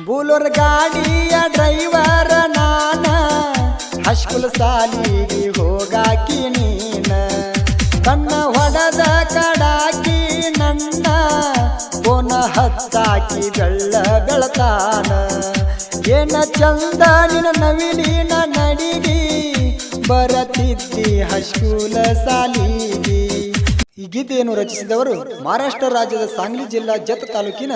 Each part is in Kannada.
ಬೂಲೂರ್ ಗಾಡಿಯ ಡ್ರೈವರ ನಾನ ಹೈಸ್ಕೂಲ್ ಸಾಲಿಗೆ ಹೋಗಾಕಿ ನೀನ ಕಣ್ಣ ಹೊಡೆದ ಕಡಾಕಿ ನನ್ನ ಪೋನ ಹತ್ತಾಕಿ ಬೆಳ್ಳ ಬೆಳತಾನ ಏನ ಚಂದ ನಿನ್ನ ನವಿಲಿನ ನಡಿಗಿ ಬರತಿದ್ದಿ ಹೈಸ್ಕೂಲ್ ಸಾಲಿಗೆ. ಈ ಗೀತೆಯನ್ನು ರಚಿಸಿದವರು ಮಹಾರಾಷ್ಟ್ರ ರಾಜ್ಯದ ಸಾಂಗ್ಲಿ ಜಿಲ್ಲಾ ಜತ್ ತಾಲೂಕಿನ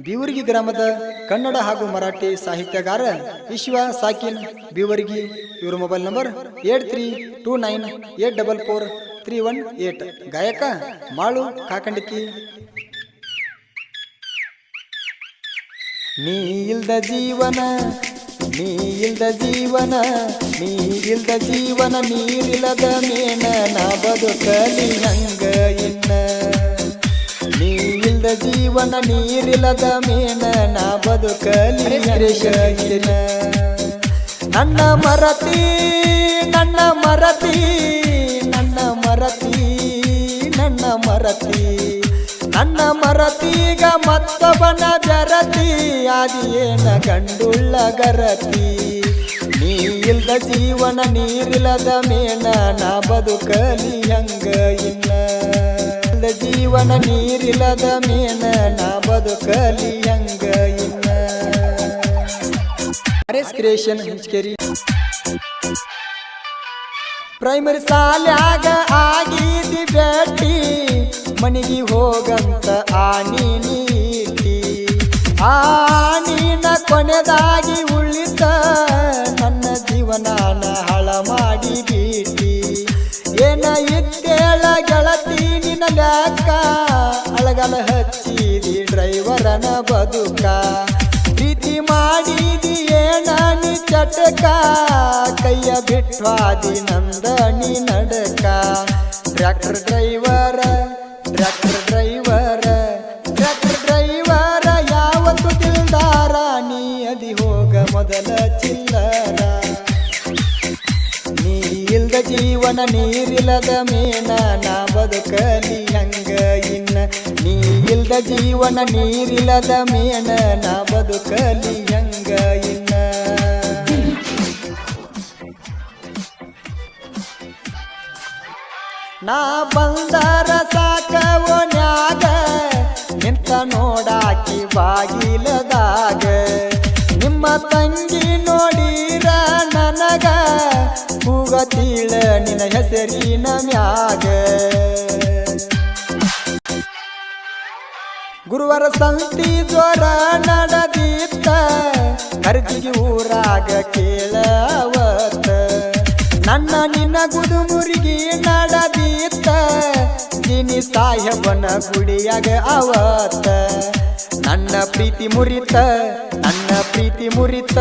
ಬಿವರ್ಗಿ ಗ್ರಾಮದ ಕನ್ನಡ ಹಾಗೂ ಮರಾಠಿ ಸಾಹಿತ್ಯಗಾರ ವಿಶ್ವ ಸಾಕಿನ್ ಬಿವರ್ಗಿ. ಇವರ ಮೊಬೈಲ್ ನಂಬರ್ 8329844318. ಗಾಯಕ ಮಾಳು ಕಾಕಂಡಿಕಿ. ನೀ ಇಲ್ದ ಜೀವನ ನೀ ಇಲ್ದ ಜೀವನ ನೀ ಇಲ್ದ ಜೀವನ ನೀರಿಲ್ಲದ ಮೇನ ನಾ ಬದುಕಲಿ ಹಂಗ ಇನ್ನ. ನೀ ಇಲ್ದ ಜೀವನ ನೀರಿಲ್ಲದ ಮೇನ ನಾ ಬದುಕಲಿ ಇನ್ನ. ನನ್ನ ಮರತಿ ನನ್ನ ಮರತಿ ನನ್ನ ಮರತಿ ನನ್ನ ಮರತಿ ನನ್ನ ಮರತೀಗ ಮತ್ತೊಬ್ಬನ ಬೆರತಿ ಆದಿಯೇನ ಗಂಡುಳ್ಳ ಗರತಿ. ನೀ ಇಲ್ದ ಜೀವನ ನೀರಿಲ್ಲದ ಮೇನ ನಾ ಬದುಕಲಿ ಹಂಗ ಇನ್ನ. ಜೀವನ ನೀರಿಲ್ಲದ ಮೇನ ನಾ ಬದುಕಲಿ ಹಂಗ ಇನ್ನ. ಕ್ರಿಯೇಷನ್ ಹಿಂಚಕೇರಿ. ಪ್ರೈಮರಿ ಸಾಲ್ಯಾಗ ಆಗಿದಿ ಭೇಟಿ ಮನಿಗೆ ಹೋಗಂತ ಆನಿ ನೀತಿ ಆನಿನ ಕೊನೆದಾಗಿ ಉಳಿತ ನನ್ನ ಜೀವನಾನ ಹಳ ಮಾಡಿ ಬೀಟಿ. ಏನ ಇದ್ದೇಳ ಗೆಳತಿ ನಿನ್ನ ಲೆಕ್ಕ ಅಳಗಲ ಹಚ್ಚಿದಿ ಡ್ರೈವರನ ಬದುಕ. ಪ್ರೀತಿ ಮಾಡಿದಿ ಏನ ನೀ ಚಟಕ ಕೈಯ ಬಿಟ್ವಾದಿ ನಂದನಿ ನಡಕ. Tractor driver tractor driver tractor driver ಯಾವತ್ತು ದಿಲ್ದಾರ ನೀ ಅದಿ ಹೋಗ ಮೊದಲ ಚಿಲ್ಲರ. ನೀ ಇಲ್ದ ಜೀವನ ನೀರಿಲ್ಲದ ಮೇನ ನಾ ಬದುಕಲಿ ಹಂಗ ಇನ್ನ. ನೀ ಇಲ್ದ ಜೀವನ ನೀರಿಲ್ಲದ ಮೇನ ನಾ ಬದುಕಲಿ ಹಂಗ ಇನ್ನ. ನಾ ಬಂದರ ಸಾಕ ಓನ್ಯಾಗ ನಿಂತ ನೋಡಾಕಿ ಬಾಗಿಲದಾಗ. ನಿಮ್ಮ ತಂಗಿ ನೋಡಿರ ನನಗ ಕೂಗತೀಳ ನಿನ್ನ ಹೆಸರಿನ ಮ್ಯಾಗ. ಗುರುವಾರ ಸಂತಿ ಜ್ವರ ನಡೆದಿತ್ತ ಕರ್ಜಿಗೆ ಊರಾಗ ಕೇಳವತ್ತ. ನನ್ನ ನಿನ್ನ ಗುದುಮುರಿಗಿ ನಡೆದಿತ್ತ ದಿನಿ ಸಾಹೇಬನ ಗುಡಿಯಾಗ ಅವತ್ತ. ನನ್ನ ಪ್ರೀತಿ ಮುರಿತ ನನ್ನ ಪ್ರೀತಿ ಮುರಿತ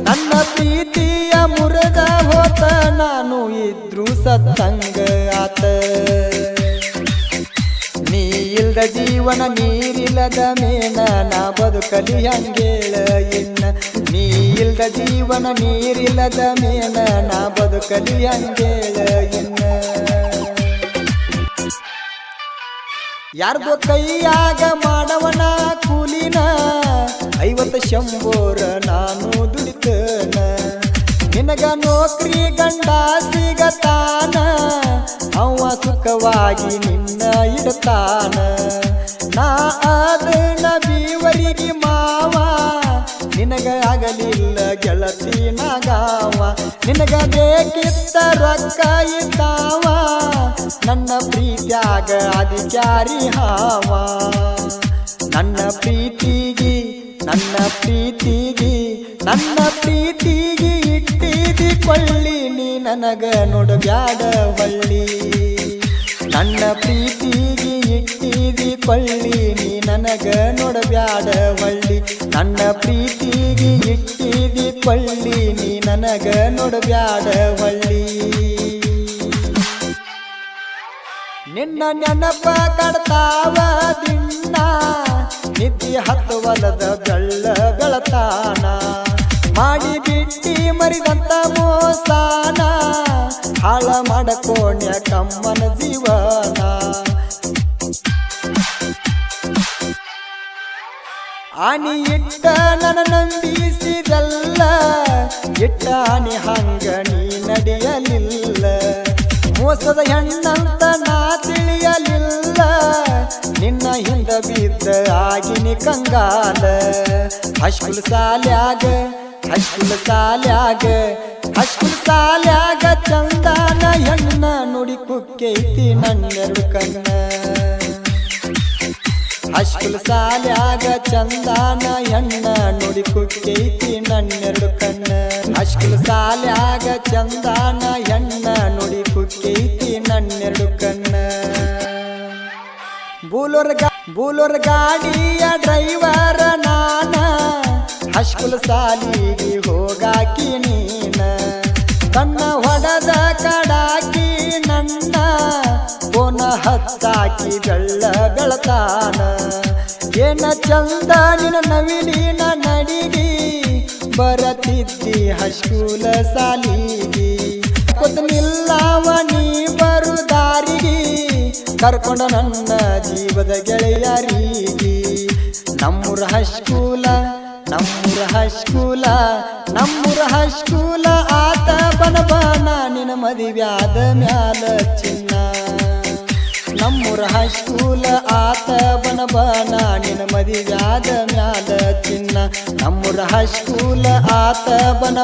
ನನ್ನ ಪ್ರೀತಿಯ ಮುರಿದ ಹೋತ ನಾನು ಇದ್ರು ಸತ್ತಂಗ ಆತ. ನೀ ಇಲ್ದ ಜೀವನ ನೀರಿಲ್ಲದ ಮೇನ ನಾ ಬದುಕಲಿ ಹಂಗೇಳ ಇನ್ನ. ನೀ ಇಲ್ದ ಜೀವನ ನೀರಿಲ್ಲದ ಮೇನ ನಾ ಬದುಕಲಿ ಹಂಗೇಳ ಇನ್ನ. ಯಾರ್ದೋ ಕೈಯಾಗ ಮಾಡವನ ಕೂಲಿನ 50 ಶಂಬೋರ ನಾನು ದುಡಿತನ. ನಿನಗ ನೌಕರಿ ಗಂಡ ಸಿಗತಾನ ಅವ ಸುಖವಾಗಿ ನಿನ್ನ ಇಡ್ತಾನ. ನಾ ಅದನ್ನ ಬೀವರಿಗೆ ಮಾವ ನಿನಗ ಆಗಲಿಲ್ಲ ಗೆಳತಿ ನಾಗಾವ. ನಿನಗ ಬೇಕಿತ್ತ ರೊಕ್ಕ ಇದ್ದಾವ ನನ್ನ ಪ್ರೀತ್ಯಾಗ ಅಧಿಕಾರಿ ಹಾವ. ನನ್ನ ಪ್ರೀತಿಗಿ ನನ್ನ ಪ್ರೀತಿಗಿ ನನ್ನ ಪ್ರೀತಿಗಿ ಇಟ್ಟಿದಿ ಕೊಳ್ಳಿ ನೀ ನನಗ ನೋಡಬ್ಯಾಡ ಹೊಳ್ಳಿ. ನನ್ನ ಪ್ರೀತಿಗಿ ಇಟ್ಟಿದಿ ಕೊಳ್ಳಿ ನೀ ನನಗ ನೋಡಬ್ಯಾಡ ಹೊಳ್ಳಿ. ನನ್ನ ಪ್ರೀತಿಗಿ ಇಟ್ಟಿದಿ ಕೊಳ್ಳಿ ನೀ ನನಗ ನೋಡಬ್ಯಾಡ ಹೊಳ್ಳಿ. ನಿನ್ನ ನೆನಪ ಕಡ್ತಾವ ದಿನ್ನ ನಿದ್ದೆ ಹತ್ತುವಲದ ಬೆಳ್ಳ ಬೆಳತಾನ. ಮಾಡಿ ಬಿಟ್ಟಿ ಮರಿದಂತ ಮೋಸಾನ ಹಾಳ ಮಾಡಕೋಣ್ಯ ಕಮ್ಮನ ಜೀವನ. ಆನಿ ಇಟ್ಟ ನನ್ನ ಮೋಸದ ಹೆಣ್ಣಂತ ನಾ ತಿಳಿಯಲಿಲ್ಲ, ನಿನ್ನ ಹಿಂದ ಬಿದ್ದ ಆಗಿನಿ ಕಂಗಾಲ. ಹೈಸ್ಕೂಲ್ ಸಾಲ್ಯಾಗ ಚಂದಾನ ಹೆಣ್ಣ ನುಡಿ ಕುಕ್ಕೈತಿ ನನ್ನೆರಡು ಕಣ್ಣ. ಹೈಸ್ಕೂಲ್ ಸಾಲ್ಯಾಗ ಚಂದಾನ ಹೆಣ್ಣ ನುಡಿ ಕುಕ್ಕೈತಿ ನನ್ನೆರಡು ಕಣ್ಣ. ಹೈಸ್ಕೂಲ್ ಸಾಲ್ಯಾಗ ಚಂದಾನ ಹೆಣ್ಣ ನುಡಿ ಕುಕ್ಕೈತಿ ನನ್ನೆರಡು ಕಣ್ಣ. ಬೂಲೋರ್ ಗಾಡಿಯ ಡ್ರೈವರ ನಾನ, ಹೈಸ್ಕೂಲ್ ಸಾಲಿಗೆ ಹೋಗಾಕಿ ನೀನ. ಕಣ್ಣ ಹೊಡೆದ ಕಡಾಕಿ ನನ್ನ, ಕೋನ ಹತ್ತಾಕಿ ಬೆಳತಾನ. ಏನ ಚಂದ ನಿನ್ನ ನವಿಲಿನ ನಡಿಗಿ, ಬರತಿದ್ದಿ ಹೈಸ್ಕೂಲ ಸಾಲಿಗಿ. ಗೊತ್ತನಿಲ್ಲವ ನೀ ಬರು ದಾರಿಗೆ, ಕರ್ಕೊಂಡ ನನ್ನ ಜೀವದ ಗೆಳೆಯರಿಗೆ. ನಮ್ಮೂರ ಹೈಸ್ಕೂಲ ಆತ ಬನ ನಿನ್ನ ಮದುವ್ಯಾದ ಮ್ಯಾಲ ಚಿನ್ನ. ನಮ್ಮೂರ ಹೈಸ್ಕೂಲ ಆತ ಬನ ನಿನ್ನ ಮದುವ್ಯಾದ ಮ್ಯಾಲ ಚಿನ್ನ. ನಮ್ಮೂರ ಹೈಸ್ಕೂಲ ಆತ ಬನ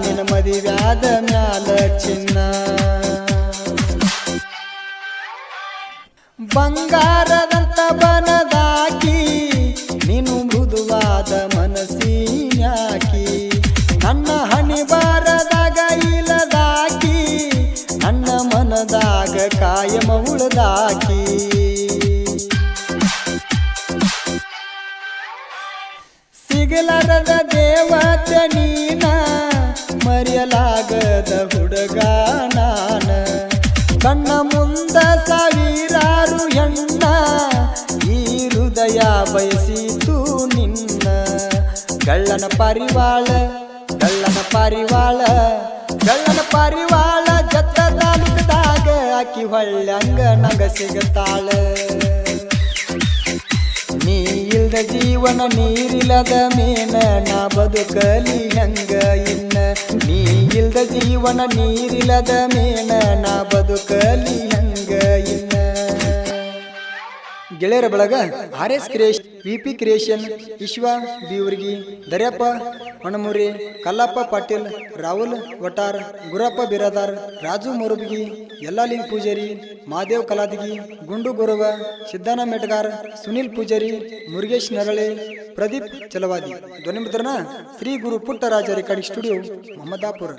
ನಿನ್ನ ಮದುವ್ಯಾದ ಮ್ಯಾಲ ಚಿನ್ನ. ಬಂಗಾರದಂತ ಬನದಾಕಿ, ನೀನು ಮೃದುವಾದ ಮನಸ್ಸಿನ್ಯಾಕಿ. ನನ್ನ ಹಣಿ ಬಾರದಾಗ ಇಲ್ಲದಾಕಿ, ನನ್ನ ಮನದಾಗ ಕಾಯಮ ಉಳದಾಕಿ. ಸಿಗಲಾರದ ದೇವತೆ ನೀನ, ಮರೆಯಲಾಗದ ಹುಡುಗ ನಾನ. ಕಣ್ಣ ಮುಂದ ಸಾವಿರಾರು ಹೆಣ್ಣ, ಈ ಹೃದಯ ಬಯಸಿತು ನಿನ್ನ. ಗಳ್ಳನ ಪಾರಿವಾಳ ಜತ್ತ ತಾಲೂಕದಾಗ ಆಕಿ ಹೊಳ್ಳಂಗ ನಂಗ ಸಿಗತಾಳ. ನೀ ಇಲ್ದ ಜೀವನ ನೀರಿಲ್ಲದ ಮೇನ, ನಾ ಬದುಕಲಿ ಹೆಂಗ ಇನ್ನ. ನೀ ಇಲ್ದ ಜೀವನ ನೀರಿಲ್ಲದ ಮೇನ, ನಾ ಬದುಕಲಿ ಹೆಂಗ ಇನ್ನ. ಗೆಳೆಯರ ಬಳಗ RS ಕ್ರಿಯೇಷನ್, VP ಕ್ರಿಯೇಷನ್, ವಿಶ್ವ ಬೀವರ್ಗಿ, ದರ್ಯಪ್ಪ ಮಣಮುರಿ, ಕಲ್ಲಪ್ಪ ಪಾಟೀಲ್, ರಾಹುಲ್ ವಟಾರ್, ಗುರಪ್ಪ ಬಿರಾದಾರ್, ರಾಜು ಮೊರಬಗಿ, ಯಲ್ಲಾಲಿಂಗ್ ಪೂಜಾರಿ, ಮಾದೇವ್ ಕಲಾದಗಿ, ಗುಂಡು ಗುರವ, ಸಿದ್ದಾನ ಮೆಟ್ಗಾರ್, ಸುನಿಲ್ ಪೂಜಾರಿ, ಮುರುಗೇಶ್ ನರಳೆ, ಪ್ರದೀಪ್ ಚಲವಾದಿ. ಧ್ವನಿ ಮುದ್ರಣ ಶ್ರೀ ಗುರು ಪುಟ್ಟರಾಜ ರೆಕಾರ್ಡಿಂಗ್ ಸ್ಟುಡಿಯೋ, ಮಹಮ್ಮದಾಪುರ.